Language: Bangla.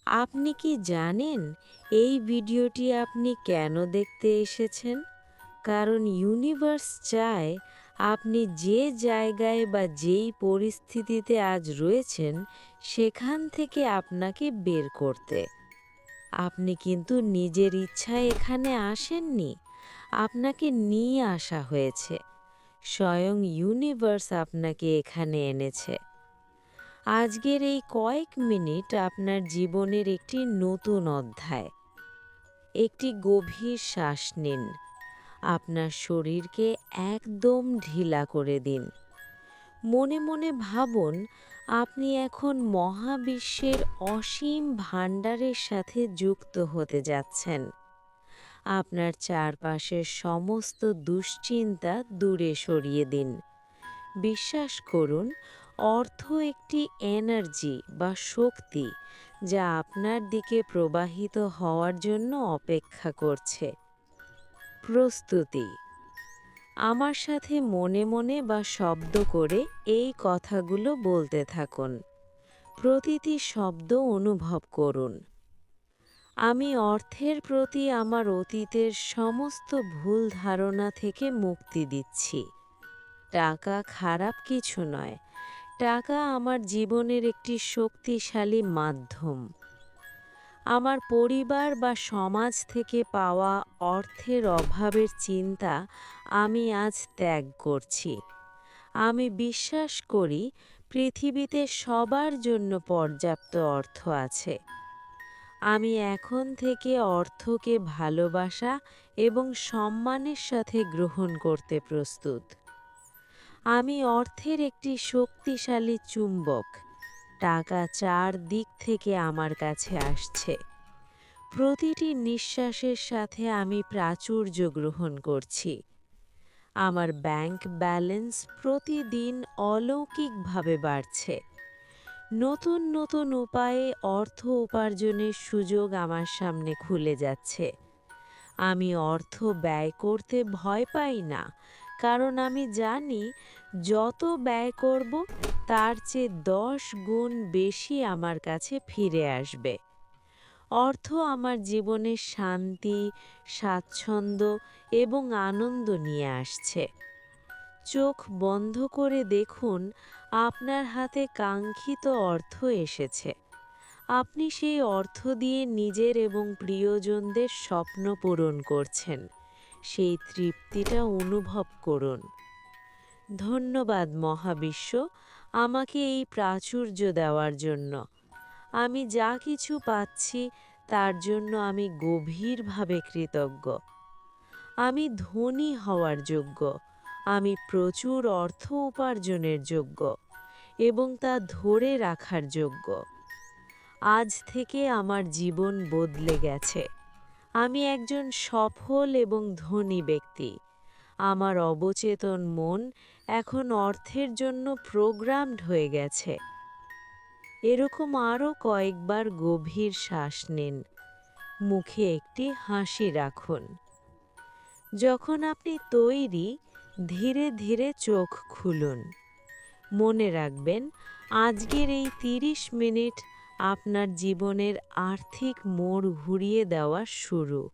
আপনি কি জানেন এই ভিডিওটি আপনি কেন দেখতে এসেছেন? কারণ ইউনিভার্স চায় আপনি যে জায়গায় বা যেই পরিস্থিতিতে আজ রয়েছেন সেখান থেকে আপনাকে বের করতে। আপনি কিন্তু নিজের ইচ্ছায় এখানে আসেননি, আপনাকে নিয়ে আসা হয়েছে। স্বয়ং ইউনিভার্স আপনাকে এখানে এনেছে। আজকের এই কয়েক মিনিট আপনার জীবনের একটি নতুন অধ্যায়। একটি গভীর শ্বাস নিন। আপনার শরীরকে একদম ঢিলা করে দিন। মনে মনে ভাবুন আপনি এখন মহাবিশ্বের অসীম ভাণ্ডারের সাথে যুক্ত হতে যাচ্ছেন। আপনার চারপাশের সমস্ত দুশ্চিন্তা দূরে সরিয়ে দিন। বিশ্বাস করুন, অর্থ একটি এনার্জি বা শক্তি যা আপনার দিকে প্রবাহিত হওয়ার জন্য অপেক্ষা করছে। প্রস্তুতি। আমার সাথে মনে মনে বা শব্দ করে এই কথাগুলো বলতে থাকুন। প্রতিটি শব্দ অনুভব করুন। আমি অর্থের প্রতি আমার অতীতের সমস্ত ভুল ধারণা থেকে মুক্তি দিচ্ছি। টাকা খারাপ কিছু নয়। টাকা আমার জীবনের একটি শক্তিশালী মাধ্যম। আমার পরিবার বা সমাজ থেকে পাওয়া অর্থের অভাবের চিন্তা আমি আজ ত্যাগ করছি। আমি বিশ্বাস করি পৃথিবীতে সবার জন্য পর্যাপ্ত অর্থ আছে। আমি এখন থেকে অর্থকে ভালোবাসা এবং সম্মানের সাথে গ্রহণ করতে প্রস্তুত। আমি অর্থের একটি শক্তিশালী চুম্বক। টাকা চারদিক থেকে আমার কাছে আসছে। প্রতিটি নিঃশ্বাসের সাথে আমি প্রাচুর্য গ্রহণ করছি। আমার ব্যাংক ব্যালেন্স প্রতিদিন অলৌকিকভাবে বাড়ছে। নতুন নতুন উপায়ে অর্থ উপার্জনের সুযোগ আমার সামনে খুলে যাচ্ছে। আমি অর্থ ব্যয় করতে ভয় পাই না, কারণ আমি জানি যত ব্যয় করব তার চেয়ে 10 গুণ বেশি আমার কাছে ফিরে আসবে। অর্থ আমার জীবনে শান্তি, স্বাচ্ছন্দ্য এবং আনন্দ নিয়ে আসছে। চোখ বন্ধ করে দেখুন, আপনার হাতে কাঙ্ক্ষিত অর্থ এসেছে। আপনি সেই অর্থ দিয়ে নিজের এবং প্রিয়জনদের স্বপ্ন পূরণ করছেন। সেই তৃপ্তিটা অনুভব করুন। ধন্যবাদ মহাবিশ্ব, আমাকে এই প্রাচুর্য দেওয়ার জন্য। আমি যা কিছু পাচ্ছি তার জন্য আমি গভীরভাবে কৃতজ্ঞ। আমি ধনী হওয়ার যোগ্য। আমি প্রচুর অর্থ উপার্জনের যোগ্য এবং তা ধরে রাখার যোগ্য। আজ থেকে আমার জীবন বদলে গেছে। আমি একজন সফল এবং ধনী ব্যক্তি। আমার অবচেতন মন এখন অর্থের জন্য প্রোগ্রামড হয়ে গেছে। এরকম আরও কয়েকবার গভীর শ্বাস নিন। মুখে একটি হাসি রাখুন। যখন আপনি তৈরি, ধীরে ধীরে চোখ খুলুন। মনে রাখবেন, আজকের এই 30 মিনিট আপনার জীবনের আর্থিক মোড় ঘুরিয়ে দেওয়া শুরু।